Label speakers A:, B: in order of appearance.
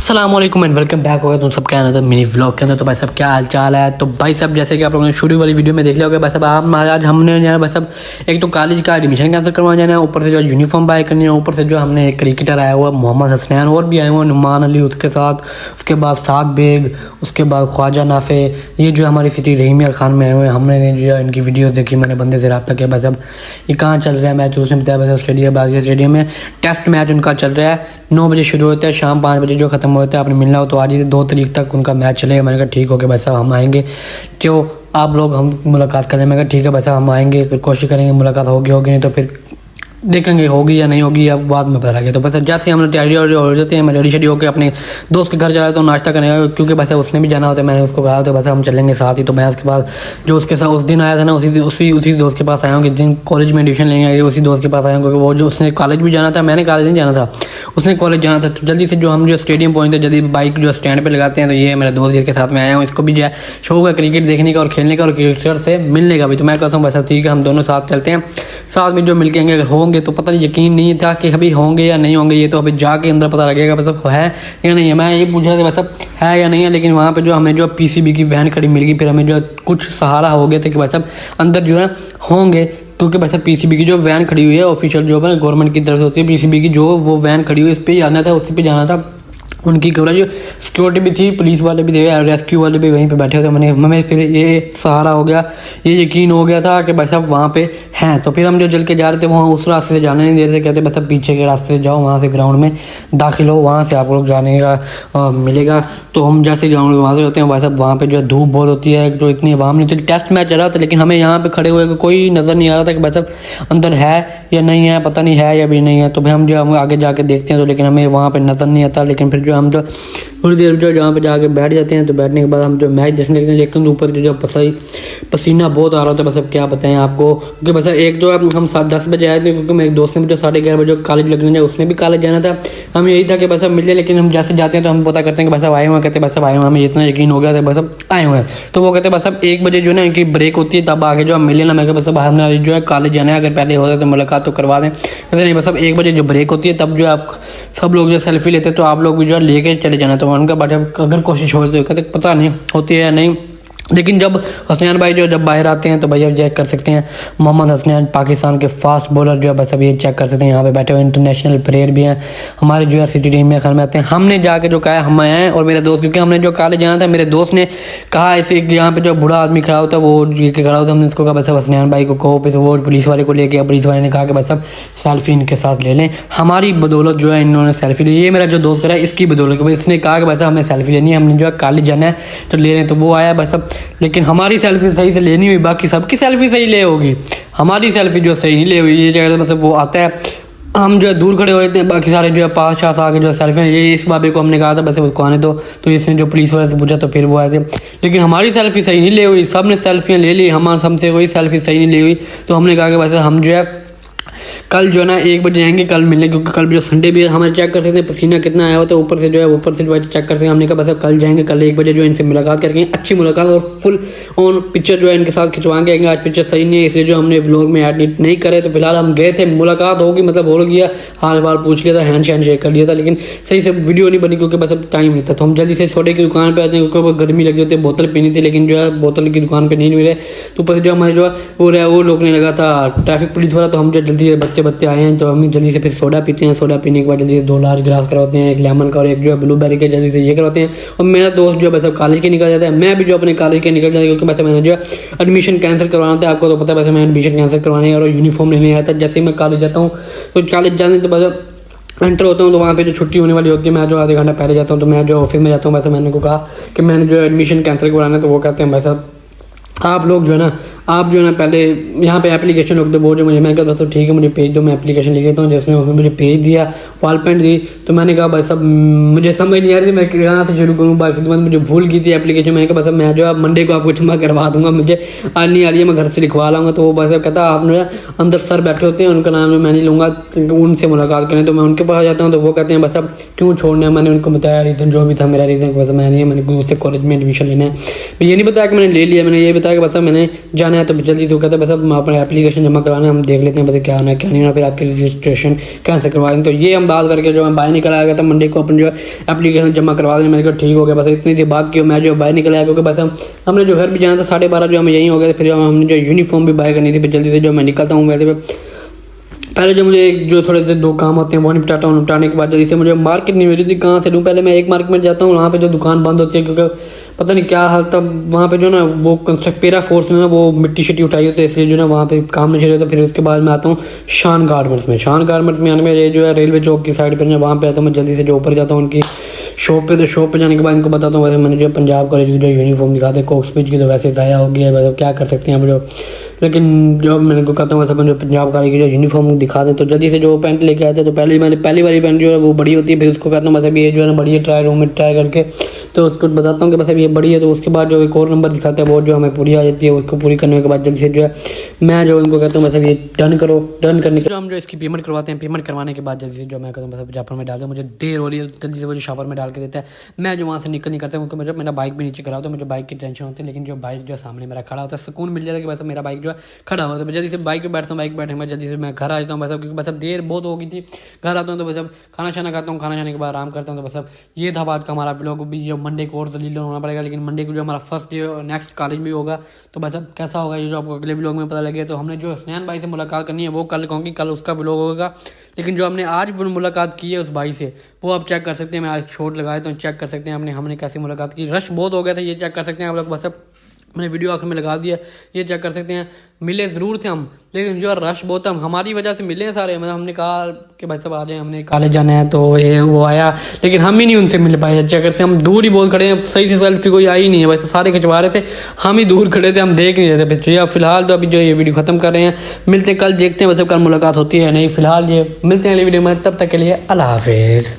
A: अस्सलाम वालेकुम and welcome back होगा तुम सबके अंदर मिनी व्लॉग के अंदर। तो भाई सब क्या हाल चाल है। तो भाई सब जैसे कि आप लोगों ने शुरू वाली वीडियो में देख लिया होगा, भाई सब आज हमने जो है भाई सब एक तो कॉलेज का एडमिशन कैंसिल करवाना जाना है, ऊपर से जो यूनिफॉर्म बाय करनी है, ऊपर से जो हमने एक क्रिकेटर आया हुआ मोहम्मद हसनैन और भी आए हुए नुमान अली उसके साथ, उसके बाद साद बेग, उसके बाद ख्वाजा नाफे, ये जो हमारी सिटी रहीमिया खान में आए हुए हैं। हमने जो है इनकी वीडियोस देखी, मैंने बंदे से रब्ता किया भाई सब ये कहाँ चल रहा है मैच। उसने बताया भाई ऑस्ट्रेलिया बाजी स्टेडियम में टेस्ट मैच उनका चल रहा है, 9 बजे शुरू होता है, शाम 5 बजे जो खत्म होता है। आपने मिलना हो तो आज ही 2 तारीख तक उनका मैच चलेगा। मैंने कहा ठीक हो गया भाई साहब हम आएंगे, क्यों आप लोग हम मुलाकात करें। मैं कहा ठीक है भाई साहब हम आएंगे, फिर कोशिश करेंगे मुलाकात होगी नहीं तो फिर देखेंगे होगी या नहीं होगी, अब बाद में पता लगे। तो बस जैसे हम तैयारी हो जाते हैं, मैं रेडी शेडी होकर अपने दोस्त के घर जा रहा था नाश्ता करने, क्योंकि बस उसने भी जाना होता है। मैंने उसको कहा तो बस हम चलेंगे साथ ही। तो मैं उसके पास जो उसके साथ उस दिन आया था ना, उसी दोस्त के पास आया हूँ, जिस दिन कॉलेज में एडमिशन लेंगे आए उसी दोस्त के पास आया हूँ, क्योंकि वो जो उसने कॉलेज भी जाना था, मैंने कॉलेज नहीं जाना था, उसने कॉलेज जाना था। तो जल्दी से जो हम जो स्टेडियम पहुँचते जल्दी बाइक जो स्टैंड पर लगाते हैं। तो ये मेरा दोस्त जिसके साथ में आया हूँ, इसको भी जो है शौक है क्रिकेट देखने का और खेलने का और क्रिकेटर से मिलने का भी। तो मैं कहता हूँ बस ठीक है हम दोनों साथ चलते हैं, साथ में जो मिल के अगर होंगे तो पता नहीं, यकीन नहीं था कि अभी होंगे या नहीं होंगे, ये तो अभी जाके अंदर पता लगेगा बस है या नहीं है। मैं ये पूछ रहा था बस है या नहीं है, लेकिन वहाँ पे जो हमें जो पीसीबी की वैन खड़ी मिल गई, फिर हमें जो कुछ सहारा हो गया था कि बस अंदर जो है होंगे, क्योंकि बस पीसीबी की जो वैन खड़ी हुई है ऑफिशियल जो है गवर्नमेंट की तरफ से होती है, पीसीबी की जो वो वैन खड़ी हुई है, इस पर जाना था, उसी पर जाना था। उनकी कवरेज जो सिक्योरिटी भी थी, पुलिस वाले भी थे, रेस्क्यू वाले भी वहीं पे बैठे होते। हमें फिर ये सहारा हो गया, ये यकीन हो गया था कि भाई साहब वहाँ पे हैं। तो फिर हम जो चल के जा रहे थे वहाँ उस रास्ते से जाने नहीं दे रहे थे, कहते बस अब पीछे के रास्ते से जाओ, वहाँ से ग्राउंड में दाखिल हो, वहाँ से आप लोग जाने का मिलेगा। तो हम जैसे ग्राउंड में वहाँ से होते हैं भाई साहब, वहाँ पर जो धूप बहुत होती है, जो इतनी आवाम नहीं होती। टेस्ट मैच चल रहा था, लेकिन हमें यहाँ पर खड़े हुए कोई नज़र नहीं आ रहा था कि भाई साहब अंदर है या नहीं है, पता नहीं है या भी नहीं है। तो भाई हम जो आगे जाके देखते हैं तो लेकिन हमें वहाँ पर नज़र नहीं आता। लेकिन फिर जो हम जो थोड़ी देर जो जहाँ पे जाके बैठ जाते हैं, तो बैठने के बाद हम जो मैच देखने लगते हैं, लेकिन ऊपर जो पसीना बहुत आ रहा था। बस अब क्या बताएं आपको, क्योंकि बस एक तो हम 10 बजे आए थे, क्योंकि मैं एक दोस्त ने मुझे 11:30 बजे कॉलेज लगने जाए, उसने भी कॉलेज जाना था। हम यही था कि बस अब मिल जाए, लेकिन हम जैसे जाते हैं तो हम पता करते हैं कि बस अब आए हुए हैं, कहते बस अब आए हुए, हमें इतना यकीन हो गया था बस अब आए हुए हैं। तो वो कहते बस अब 1 बजे जो है ना इनकी ब्रेक होती है, तब आगे जो हम मिले ना। मैं बस अब हमने जो है कॉलेज जाना है, अगर पहले होता तो मुलाकात तो करवा दें, ऐसे नहीं बस अब 1 बजे जो ब्रेक होती है तब जो आप सब लोग जो सेल्फी लेते हैं तो आप लोग भी जो है लेके चले जाना। तो उनका बट अगर कोशिश हो तो कहते पता नहीं होती है या नहीं। लेकिन जब हसनैन भाई जो जब बाहर आते हैं तो भैया चेक कर सकते हैं, मोहम्मद हसनैन पाकिस्तान के फास्ट बॉलर जो है बस अब ये चेक कर सकते हैं, यहाँ पे बैठे हुए इंटरनेशनल प्लेयर भी हैं हमारे जो है सिटी टीम में खान में आते हैं। हमने जाके जो कहा हम आए हैं और मेरे दोस्त, क्योंकि हमने जो कॉलेज जाना था, मेरे दोस्त ने कहा ऐसे यहाँ पे जो बूढ़ा आदमी खड़ा होता है वो खड़ा होता है, हमने इसको कहा बस हसनैन भाई को कहो, फिर वो पुलिस वाले को लेके, पुलिस वाले ने कहा कि बस अब सेल्फी इनके साथ ले लें। हमारी बदौलत जो है इन्होंने सेल्फी ली, ये मेरा जो दोस्त करा है इसकी बदौलत, इसने कहा कि बस हमें सेल्फी लेनी है, हमने जो है कॉलेज जाना है तो ले लें। तो वो आया बस अब, लेकिन हमारी सेल्फी सही से लेनी हुई, बाकी सबकी सेल्फी सही ले होगी, हमारी सेल्फी जो सही नहीं ले हुई। ये जगह मतलब वो आता है, हम जो है दूर खड़े हुए थे, बाकी सारे जो है पास शास आके जो है सेल्फी, ये इस बाबे को हमने कहा था बस उसको आने दो, तो इसने जो पुलिस वाले से पूछा तो फिर वो आए थे, लेकिन हमारी सेल्फी सही नहीं ले हुई। सब ने सेल्फियाँ ले ली, हमसे कोई सेल्फी सही नहीं ले हुई। तो हमने कहा कि वैसे हम जो है कल जो है ना 1 बजे जाएंगे, कल मिलने, क्योंकि कल जो संडे भी है, हमें चेक कर सकते हैं पसीना कितना आया होता है ऊपर से जो है चेक कर सकते हैं। हमने कहा बस अब कल जाएंगे, कल 1 बजे जो इनसे मुलाकात करके अच्छी मुलाकात और फुल ऑन पिक्चर जो है इनके साथ खिंचवाएंगे। आज पिक्चर सही नहीं है इसलिए जो हमने व्लॉग में ऐड नहीं करे। तो फिलहाल हम गए थे, मुलाकात होगी मतलब हो गया, हाल बाल पूछ लिया था, हैंड शेक कर लिया था, लेकिन सही से वीडियो नहीं बनी क्योंकि बस अब टाइम नहीं था। तो हम जल्दी से सोडे की दुकान पर आते हैं, क्योंकि गर्मी लगी होती है, बोतल पीनी थी, लेकिन जो है बोतल की दुकान पर नहीं मिले। तो ऊपर जो हमारे जो है वो रोकने लगा था ट्रैफिक पुलिस वाला। तो हम जो जल्दी से बच्चे आए हैं, तो हम जल्दी से फिर सोडा पीते हैं, सोडा पीने के बाद जल्दी से 2 लार्ज गिलास करवाते हैं, एक लेमन का और एक जो है ब्लूबेरी के, जल्दी से ये करवाते हैं। और मेरा दोस्त जो है बस कॉलेज के निकल जाता है, मैं भी जो अपने कॉलेज के निकल जाता है, क्योंकि वैसे मैंने जो है एडमिशन कैंसिल करवाना था, आपको तो पता है। वैसे मैं एडमिशन कैंसिल करवाने और यूनिफॉर्म लेने आया था। जैसे ही मैं कॉलेज जाता हूँ तो कॉलेज जाने तो बस एंटर होता हूँ तो वहाँ पे जो छुट्टी होने वाली होती है, मैं जो आधे घंटा पहले जाता हूँ, तो मैं जो ऑफिस में जाता हूँ, वैसे मैंने को कहा कि मैंने जो एडमिशन कैंसिल करवाना है, तो वो कहते हैं भाई साहब आप लोग जो है ना पहले यहाँ पे एप्लीकेशन लिख दो, वो जो मुझे, मैंने कहा बस ठीक है मुझे भेज दो, मैं एप्लीकेशन लिख देता हूँ। जिसने उसने मुझे भेज दिया, वॉल पेंट दी। तो मैंने कहा भाई सब मुझे समझ नहीं आ रही थी मैं कहाँ से शुरू करूँ, बाकी तो मुझे भूल गई थी एप्लीकेशन। मैंने कहा बस मैं जो है मंडे को आपको जमा करवा दूंगा, मुझे आज नहीं आ रही है, मैं घर से लिखवा लाऊंगा। तो वो बस कहता आप जो अंदर सर बैठे होते हैं, उनका नाम जो मैं नहीं लूँगा, उनसे मुलाकात करें। तो मैं उनके पास जाता हूँ, तो वो कहते हैं बस अब क्यों छोड़ना है। मैंने उनको बताया रीज़न जो भी था, मेरा रीज़न बस मैंने गुरु से कॉलेज में एडमिशन लेना है। मैं ये नहीं बताया कि मैंने ले लिया, मैंने ये बताया कि बस मैंने जाना जाना है तो जल्दी से कहते हैं बस अब अपना एप्लीकेशन जमा करवाना है, हम देख लेते हैं बस क्या होना है क्या नहीं होना, फिर आपके रजिस्ट्रेशन कैंसिल करवा दें। तो ये हम बात करके जो है बाहर निकल आया गया था मंडे को, अपन जो है एप्लीकेशन जमा करवा दें। मैंने कहा ठीक हो गया, बस इतनी सी बात की मैं जो बाहर निकल आया, क्योंकि बस हमने जो घर भी जाना था 12:30 जो हमें यहीं हो गया। फिर हमने जो यूनिफॉर्म भी बाय करनी थी, फिर जल्दी से जो मैं निकलता हूँ। वैसे पहले जो मुझे एक जो थोड़े से 2 काम होते हैं वो निपटाता हूँ, निपटाने के बाद जल्दी से मुझे मार्केट नहीं मिली थी, कहाँ से लूँ। पहले मैं एक मार्केट में जाता हूँ, वहाँ पे जो दुकान बंद होती है क्योंकि पता नहीं क्या हाल, तब वहाँ पे जो ना वो कंस्ट्रक्ट पेरा फोर्स ने ना वो मिट्टी शिट्टी उठाई होती है, इसलिए जो ना वहाँ पे काम नहीं चल रहा था। फिर उसके बाद मैं आता हूँ शान गारमेंट्स में। शान गारमेंट्स में आने में ये जो है रेलवे चौक की साइड पर वहाँ पे आता हूँ मैं जल्दी से जो ऊपर जाता हूँ उनकी शॉप पे। तो शॉप पे जाने के बाद इनको बताता हूँ वैसे मैंने जो पंजाब कॉलेज की जो यूनिफॉर्म दिखाते हैं कोक्सब्रिज की, तो वैसे ज़ाया हो गया है, वैसे क्या कर सकते हैं हम जो। लेकिन जो मैंने को कहता हूँ वैसे जो पंजाब कॉलेज की जो यूनिफॉर्म दिखा दे, तो जल्दी से जो पैंट लेके आए थे। तो पहली वाली पैंट जो है वो बड़ी होती है, फिर उसको कहता हूँ बस ये जो है ना बड़ी है, ट्राई रूम में ट्राई करके तो उसको बताता हूँ कि बस ये बड़ी है। तो उसके बाद जो एक और नंबर दिखाते हैं वो जो हमें पूरी आ जाती है, उसको पूरी करने के बाद जल्दी से जो है मैं जो इनको कहता हूँ बस ये डन करो। डन करने के हम जो इसकी पेमेंट करवाते हैं, पेमेंट करवाने के बाद जल्दी से जो मैं कहता हूँ बस जापर में डालते हैं। मुझे देर हो रही है, जल्दी से वो जो शॉपर में डाल के देता है। मैं जो वहाँ से निकल नहीं करता क्योंकि मुझे मेरा बाइक भी नीचे खड़ा होता है, मुझे बाइक की टेंशन होती है। लेकिन जो बाइक जो सामने मेरा खड़ा होता है सुकून मिल जाता है कि बस मेरा बाइक जो है खड़ा हुआ, तो मैं जल्दी से बाइक पर बैठता हूँ। बाइक बैठे मैं जल्दी से मैं घर आ जाता हूँ बस, क्योंकि बस अब देर बहुत हो गई थी। घर आता हूँ तो बस अब खाना शाना खाता हूँ, खाना खाने के बाद आराम करता हूँ। तो बस अब ये था बात का हमारा ब्लॉग भी। जो मंडे को और जल्दी होना पड़ेगा, लेकिन मंडे को जो हमारा फर्स्ट डे नेक्स्ट कॉलेज में होगा, तो बस अब कैसा होगा ये जो आपको अगले व्लॉग में पता लगे। तो हमने जो स्नैन भाई से मुलाकात करनी है वो कल कहूँगी, कल उसका व्लॉग होगा। लेकिन जो हमने आज मुलाकात की है उस भाई से वो आप चेक कर सकते हैं। मैं आज छोट लगाया तो चेक कर सकते हैं हमने कैसी मुलाकात की। रश बहुत हो गया था, ये चेक कर सकते हैं आप लोग। बस अब मैंने वीडियो आखिर में लगा दिया, ये चेक कर सकते हैं। मिले ज़रूर थे हम, लेकिन जो रश बहुत हम हमारी वजह से मिले सारे। मतलब हमने कहा कि भाई साहब आ जाए, हमने कॉलेज जाना है, तो ये वो आया, लेकिन हम ही नहीं उनसे मिल पाए। चेक करते हम दूर ही बहुत खड़े हैं, सही से सेल्फी कोई आई नहीं है। वैसे सारे खिंचवा रहे थे, हम ही दूर खड़े थे, हम देख नहीं रहे थे। फिर फिलहाल तो अभी जो ये वीडियो खत्म कर रहे हैं, मिलते कल, देखते हैं वैसे कल मुलाकात होती है नहीं। फिलहाल ये मिलते हैं अगली वीडियो में, तब तक के लिए अल्लाह हाफिज़।